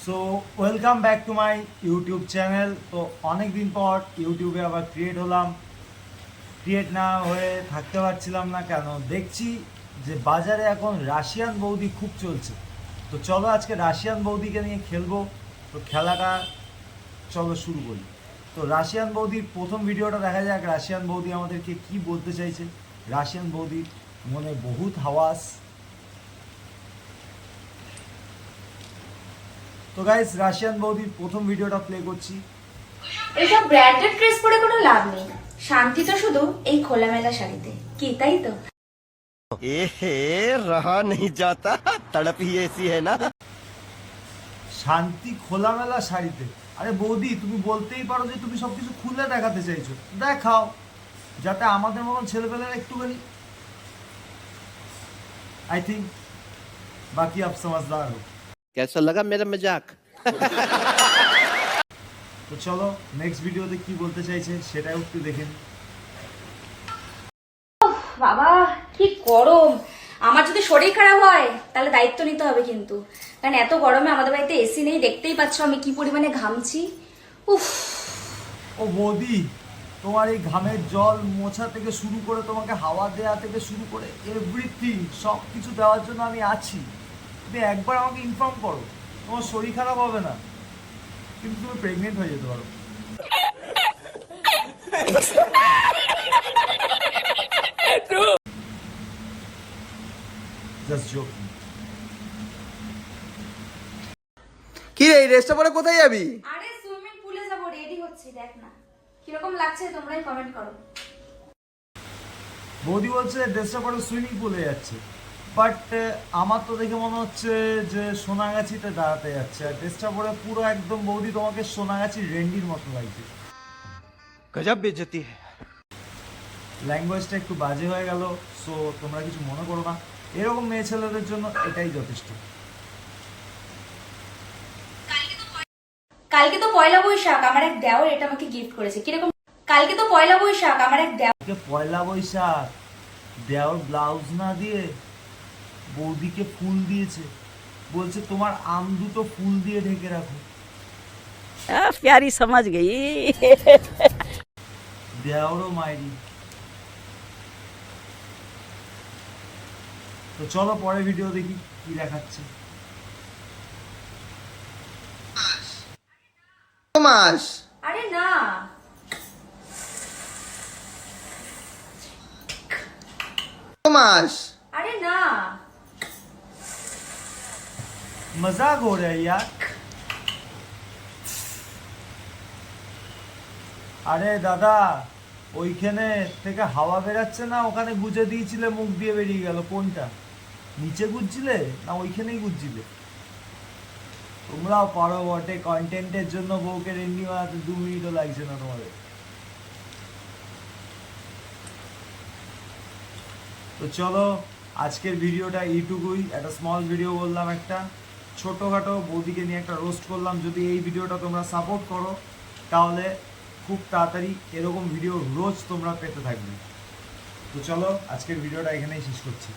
So welcome back to my YouTube channel. তো অনেক দিন পর ইউটিউবে আবার ক্রিয়েট না হয়ে থাকতে পারছিলাম না, কেন দেখছি যে বাজারে এখন রাশিয়ান বৌদি খুব চলছে। তো চলো আজকে রাশিয়ান বৌদিকে নিয়ে খেলবো। তো খেলাটা চলো শুরু করি। তো রাশিয়ান বৌদির প্রথম ভিডিওটা দেখা যাক, রাশিয়ান বৌদি আমাদেরকে কি বলতে চাইছে। রাশিয়ান বৌদির মনে বহুত হাওয়াস। তো গাইস, রাশিয়ান বৌদির প্রথম ভিডিওটা প্লে করছি। এইসব ব্র্যান্ডেড ড্রেস পরে কোনো লাভ নেই, শান্তি তো শুধু এই খোলামেলা শাড়িতে, কি তাই তো? रहा नहीं जाता तड़प ही ऐसी है ना। শান্তি খোলামেলা শাড়িতে? আরে বৌদি, তুমি বলতেই পারো যে তুমি সবকিছু খুলে দেখাতে চাইছো, দেখাও, যাতে আমাদের মতন ছেলেপেলেরা একটুখানি आई थिंक बाकी आप समझदार हो। कैसा लगा मेरा मजाक? তো চলো নেক্সট ভিডিওতে কি বলতে চাইছে সেটাও একটু দেখে নিই। বাবা কি গরম! আমার যদি শরীর খারাপ হয় তাহলে দায়িত্ব নিতে হবে কিন্তু, কারণ এত গরমে আমাদের বাড়িতে এসি নেই, দেখতেই পাচ্ছ আমি কি পরিমাণে ঘামছি। উফ! ও বৌদি, তোমার এই ঘামের জল মোছা থেকে শুরু করে তোমাকে হাওয়া দেওয়া থেকে শুরু করে এভরিথিং সব কিছু দেওয়ার জন্য আমি আছি। তুমি একবার আমাকে ইনফর্ম করো, তোমার শরীর খারাপ হবে না, কিন্তু তুমি প্রেগনেন্ট হয়ে যেতে পারো। Just joking. কি রে, এই রেস্টটা পরে কোথায় যাবি? আরে সুইমিং পুলে যাবো, রেডি হচ্ছি, দেখ না কিরকম লাগছে, তোমরাই কমেন্ট করো। বৌদি বলছে ড্রেসটা পরে সুইমিং পুলে যাচ্ছে, বাট আমার তো দেখে মনে হচ্ছে যে সোনাগাছিতে দাঁড়াতে যাচ্ছে। আর ড্রেসটা পরে পুরো একদম বৌদি তোমাকে সোনাগাছির রেন্ডির মতো লাগছে। गजब बेइज्जती है। ল্যাঙ্গুয়েজটা একটু বাজে হয়ে গেল, সো তোমরা কিছু মনে করো না। এরকম মেয়ে ছেলেদের জন্য এটাই যথেষ্ট। কালকে তো পয়লা বৈশাখ, আমার এক দেওর এটা আমাকে গিফট করেছে, কিরকম? কালকে তো পয়লা বৈশাখ, আমার এক দেওর পয়লা বৈশাখ দেওর ব্লাউজ না দিয়ে বৌদিকে ফুল দিয়েছে, বলছে তোমার আম দুটো ফুল দিয়ে ঢেকে রাখো। प्यारी समझ गई। দেওরও মাইরি। তো চলো পরে ভিডিও দেখি কি দেখাচ্ছে। মাস আরে না, মাস আরে না, मजाक हो रहा है यार। আরে দাদা, ওইখানে থেকে হাওয়া বেরাচ্ছে না, ওখানে গুজে দিয়েছিলে মুখ দিয়ে বেরিয়ে গেল, কোনটা? নিচে গুজছিলে না ওইখানেই গুজছিলে? তোমরাও পারো বটে, কন্টেন্টের জন্য বউকে রেন্ডি বানাতে 2 মিনিটও লাগছে না তোমাদের। তো চলো আজকের ভিডিওটা এইটুকুই, একটা স্মল ভিডিও বললাম, একটা ছোটোখাটো বৌদিকে নিয়ে একটা রোস্ট করলাম। যদি এই ভিডিওটা তোমরা সাপোর্ট করো তাহলে খুব তাড়াতাড়ি এরকম ভিডিও রোজ তোমরা পেতে থাকবে। তো চলো আজকের ভিডিওটা এখানেই শেষ করছি।